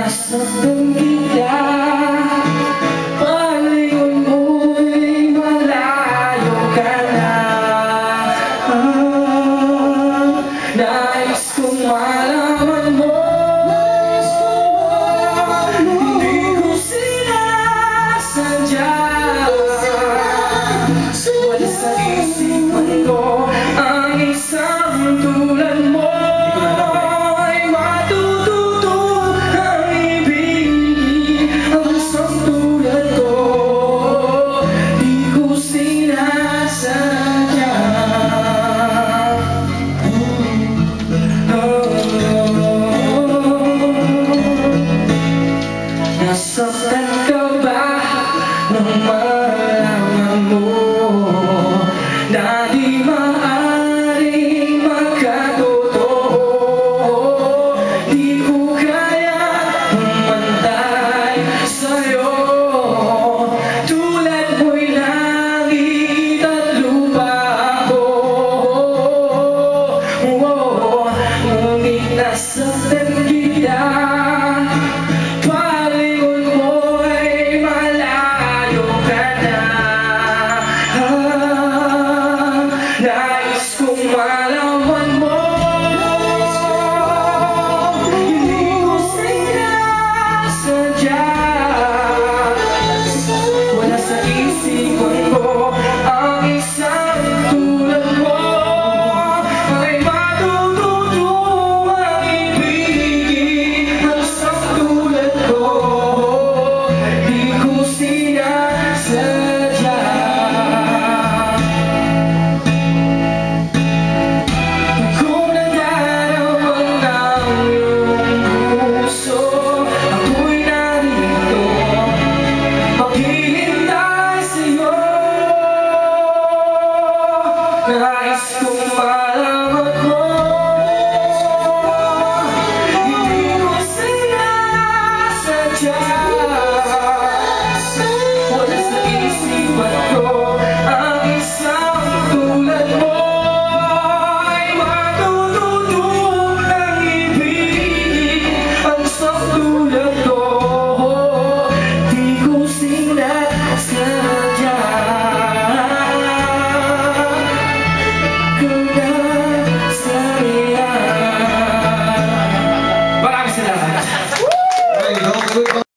Nasaktan kita, palingon mo'y malayo ka na. Nais kong malaman mo, hindi ko sinasadya. Wala sa isipan ko ang isang tulad mo. Nasaktan ka ba nung malaman mo na di maaaring magkatotoo? Di ko kaya umantay sa'yo, tulad mo'y langit at lupa ako. Ngunit nasaktan kita, nais kong malaman mo, hindi ko sinasadya. Wala sa isipan ko ang isang tulad mo. Ay matututuang ibigin ang isang tulad ko. Di ko sinasadya. Nais kong